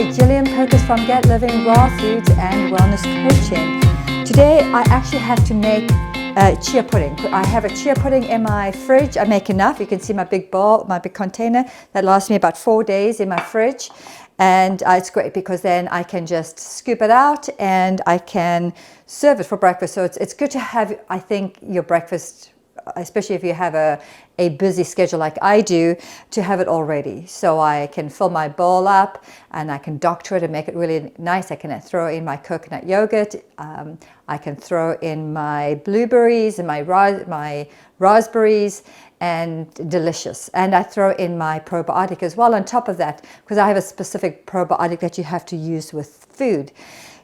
Hi, Gillian Perkins from Get Living Raw Foods and Wellness Coaching. Today I actually have to make chia pudding. I have a chia pudding in my fridge. I make enough. You can see my big bowl, my big container that lasts me about 4 days in my fridge. And it's great because then I can just scoop it out and I can serve it for breakfast. So it's good to have, I think, your breakfast, especially if you have a busy schedule like I do, to have it all ready. So I can fill my bowl up and I can doctor it and make it really nice. I can throw in my coconut yogurt. I can throw in my blueberries and my raspberries, and delicious. And I throw in my probiotic as well on top of that, because I have a specific probiotic that you have to use with food.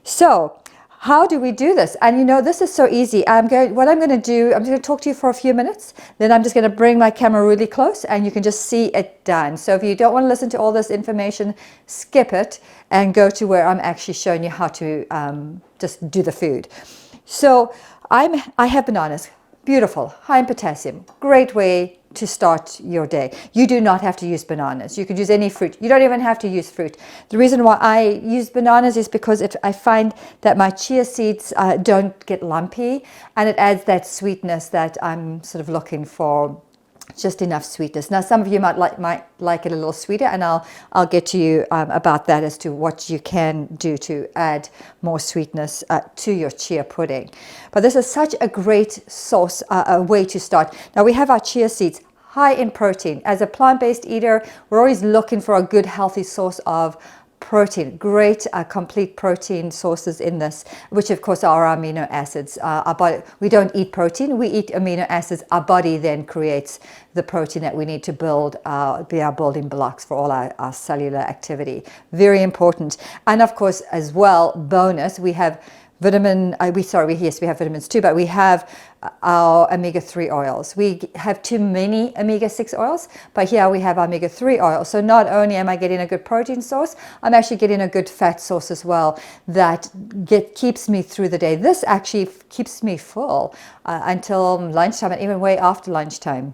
So how do we do this? And you know, this is so easy. What I'm going to do, I'm just going to talk to you for a few minutes. Then I'm just going to bring my camera really close and you can just see it done. So if you don't want to listen to all this information, skip it and go to where I'm actually showing you how to just do the food. So I have bananas. Beautiful, high in potassium, great way to start your day. You do not have to use bananas. You could use any fruit. You don't even have to use fruit. The reason why I use bananas is because I find that my chia seeds don't get lumpy, and it adds that sweetness that I'm sort of looking for. Just enough sweetness. Now, some of you might like it a little sweeter, and I'll get to you about that as to what you can do to add more sweetness to your chia pudding. But this is such a great source, a way to start. Now we have our chia seeds, high in protein. As a plant-based eater, we're always looking for a good, healthy source of protein. Great complete protein sources in this, which of course are our amino acids. Our body, we don't eat protein, we eat amino acids. Our body then creates the protein that we need to build, be our building blocks for all our cellular activity. Very important. And of course, as well, bonus, we have we have vitamins too, but we have our omega-3 oils. We have too many omega-6 oils, but here we have omega-3 oils. So not only am I getting a good protein source, I'm actually getting a good fat source as well that keeps me through the day. This actually keeps me full until lunchtime, and even way after lunchtime.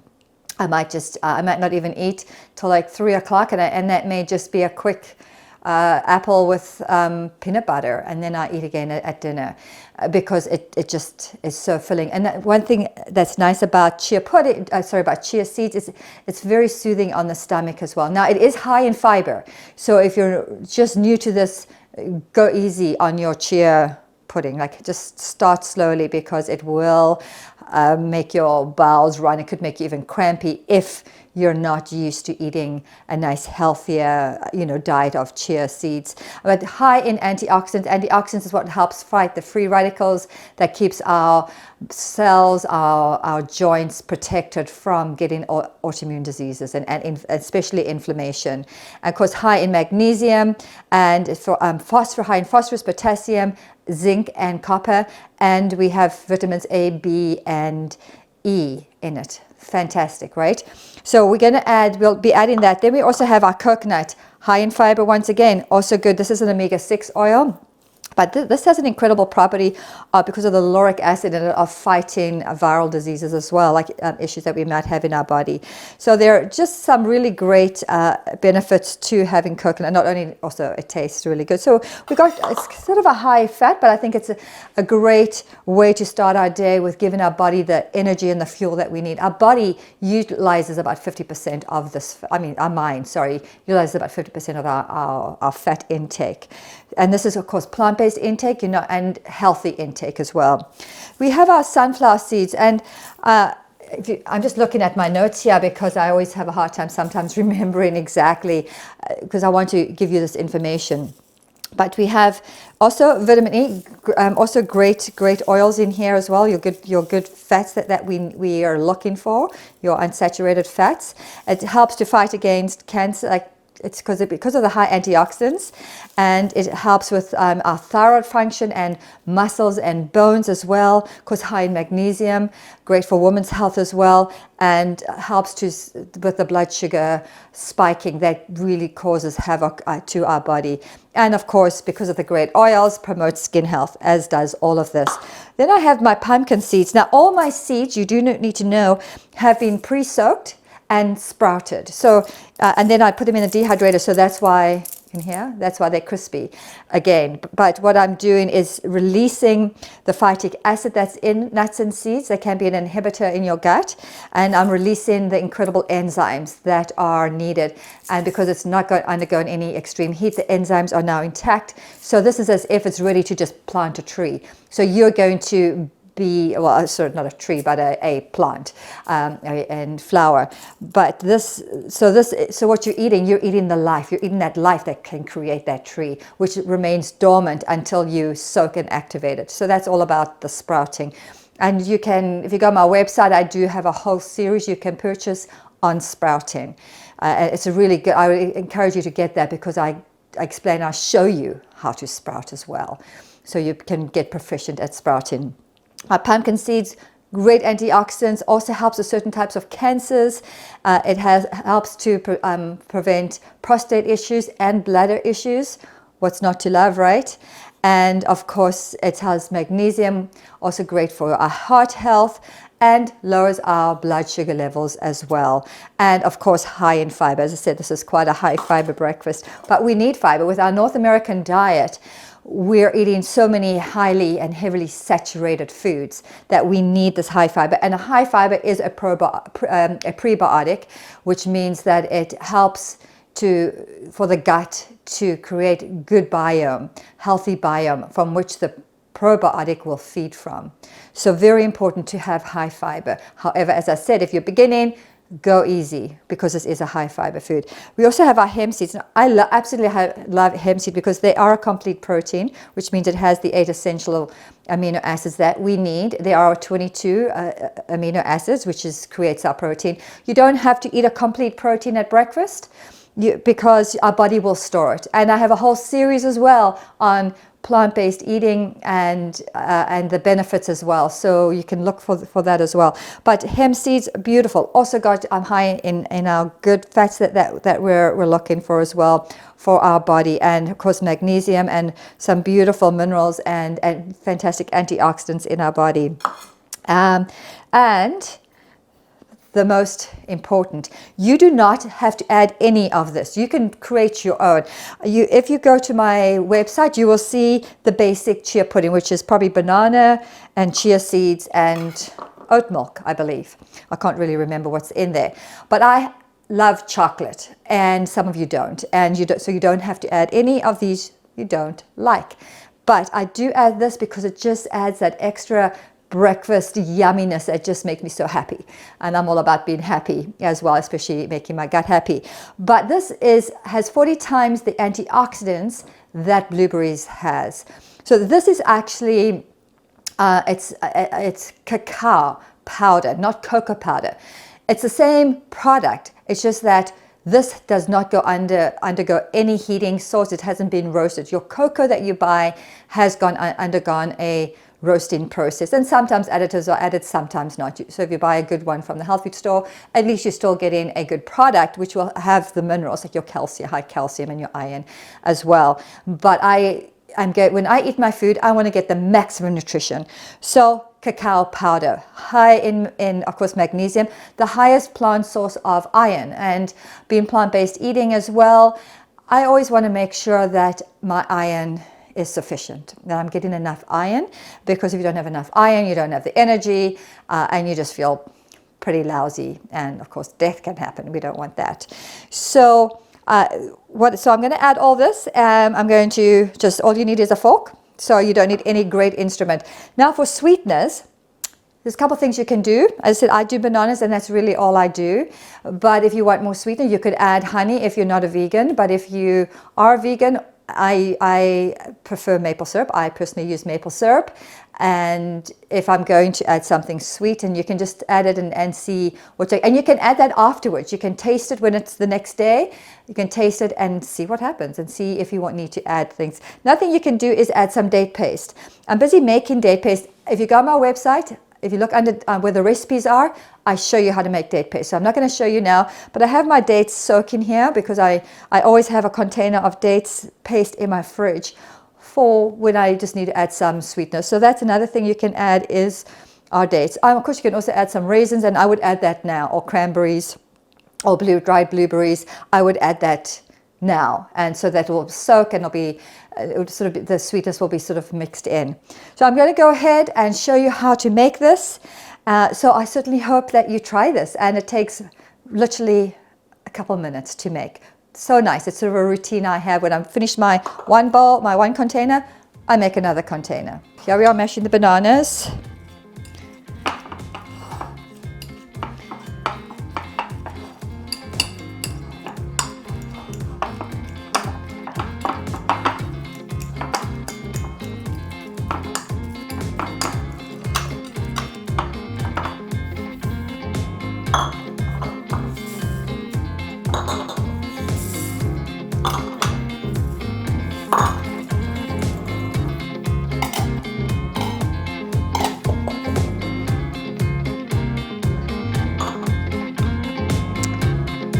I might not even eat till like 3 o'clock, and that may just be a quick apple with peanut butter, and then I eat again at dinner because it just is so filling. And one thing that's nice about chia seeds is it's very soothing on the stomach as well. Now it is high in fiber, so if you're just new to this, go easy on your chia pudding. Like, just start slowly because it will make your bowels run. It could make you even crampy if you're not used to eating a nice, healthier, diet of chia seeds. But high in antioxidants. Antioxidants is what helps fight the free radicals, that keeps our cells, our joints protected from getting autoimmune diseases and especially inflammation. And of course, high in magnesium, and for high in phosphorus, potassium, zinc, and copper. And we have vitamins A, B, and E in it. Fantastic, right? So we'll be adding that. Then we also have our coconut, high in fiber, once again, also good. This is an omega-6 oil. But this has an incredible property because of the lauric acid in it, of fighting viral diseases as well, like issues that we might have in our body. So there are just some really great benefits to having coconut. Not only, also it tastes really good. So it's sort of a high fat, but I think it's a great way to start our day with giving our body the energy and the fuel that we need. Our body utilizes about 50% of this, our mind, utilizes about 50% of our fat intake. And this is, of course, plant-based intake, and healthy intake as well. We have our sunflower seeds, and I'm just looking at my notes here because I always have a hard time sometimes remembering exactly, because I want to give you this information. But we have also vitamin E, also great oils in here as well. Your good fats that we are looking for, your unsaturated fats. It helps to fight against cancer, it's because of the high antioxidants, and it helps with our thyroid function and muscles and bones as well. Of course, high in magnesium, great for women's health as well, and helps with the blood sugar spiking that really causes havoc to our body. And of course, because of the great oils, promotes skin health, as does all of this. Then I have my pumpkin seeds. Now, all my seeds, you do need to know, have been pre-soaked and sprouted. So, and then I put them in a dehydrator, so that's why You can hear? That's why they're crispy again. But what I'm doing is releasing the phytic acid that's in nuts and seeds. That can be an inhibitor in your gut. And I'm releasing the incredible enzymes that are needed. And because it's not undergone any extreme heat, the enzymes are now intact. So this is as if it's ready to just plant a tree. So you're going to be, well, sorry, not a tree, but a plant and flower. But so what you're eating the life. You're eating that life that can create that tree, which remains dormant until you soak and activate it. So that's all about the sprouting. And you can, if you go on my website, I do have a whole series you can purchase on sprouting. It's a really good, I would encourage you to get that because I explain, I show you how to sprout as well. So you can get proficient at sprouting. Pumpkin seeds, great antioxidants, also helps with certain types of cancers. It helps to prevent prostate issues and bladder issues. What's not to love, right? And of course, it has magnesium, also great for our heart health, and lowers our blood sugar levels as well. And of course, high in fiber. As I said, this is quite a high fiber breakfast, but we need fiber. With our North American diet, we're eating so many highly and heavily saturated foods that we need this high fiber. And a high fiber is a prebiotic, which means that it helps for the gut to create good biome, healthy biome from which the probiotic will feed from. So very important to have high fiber. However, as I said, if you're beginning, go easy because this is a high fiber food. We also have our hemp seeds. Now, I absolutely love hemp seed because they are a complete protein, which means it has the 8 essential amino acids that we need. There are 22 amino acids, which creates our protein. You don't have to eat a complete protein at breakfast because our body will store it. And I have a whole series as well on plant-based eating and the benefits as well, so you can look for that as well. But hemp seeds, beautiful. Also got high in our good fats that we're looking for as well for our body, and of course magnesium and some beautiful minerals and fantastic antioxidants in our body. And the most important, you do not have to add any of this. You can create your own. If you go to my website, you will see the basic chia pudding, which is probably banana and chia seeds and oat milk, I believe. I can't really remember what's in there. But I love chocolate, and some of you don't. And so you don't have to add any of these you don't like. But I do add this because it just adds that extra breakfast yumminess that just makes me so happy. And I'm all about being happy as well, especially making my gut happy. But this has 40 times the antioxidants that blueberries has. So this is actually it's cacao powder, not cocoa powder. It's the same product. It's just that this does not undergo any heating source. It hasn't been roasted. Your cocoa that you buy has undergone a roasting process, and sometimes additives are added, sometimes not. So if you buy a good one from the health food store, at least you're still getting a good product which will have the minerals like your calcium, high calcium, and your iron as well. But when I eat my food, I want to get the maximum nutrition. So cacao powder, high in of course magnesium, the highest plant source of iron, and being plant-based eating as well, I always want to make sure that my iron is sufficient, that I'm getting enough iron, because if you don't have enough iron, you don't have the energy, and you just feel pretty lousy, and of course death can happen. We don't want that. So so I'm going to add all this. I'm going to all you need is a fork, so you don't need any great instrument. Now for sweetness, there's a couple things you can do. As I said, I do bananas, and that's really all I do. But if you want more sweetener, you could add honey if you're not a vegan. But if you are vegan, I prefer maple syrup. I personally use maple syrup. And if I'm going to add something sweet, and you can just add it and see and you can add that afterwards. You can taste it when it's the next day. You can taste it and see what happens, and see if you need to add things. Another thing you can do is add some date paste. I'm busy making date paste. If you go on my website, if you look under where the recipes are, I show you how to make date paste. So I'm not going to show you now, but I have my dates soaking here because I always have a container of dates paste in my fridge for when I just need to add some sweetness. So that's another thing you can add is our dates. Of course, you can also add some raisins, and I would add that now, or cranberries, or dried blueberries. I would add that now, and so that will soak and the sweetness will be sort of mixed in. So I'm going to go ahead and show you how to make this. So I certainly hope that you try this, and it takes literally a couple minutes to make. So nice. It's sort of a routine I have. When I'm finished my one bowl, my one container, I make another container. Here we are mashing the bananas.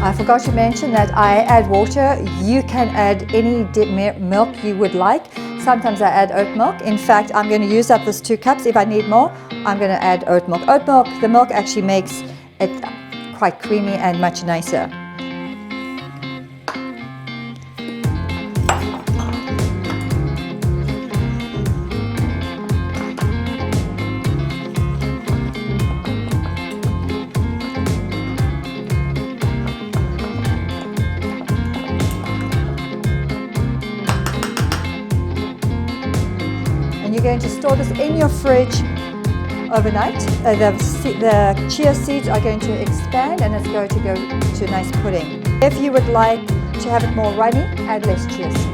I forgot to mention that I add water. You can add any milk you would like. Sometimes I add oat milk. In fact, I'm going to use up this 2 cups. If I need more, I'm going to add oat milk. Oat milk, the milk actually makes it quite creamy and much nicer. You're going to store this in your fridge overnight. The chia seeds are going to expand, and it's going to go to a nice pudding. If you would like to have it more runny, add less chia seeds.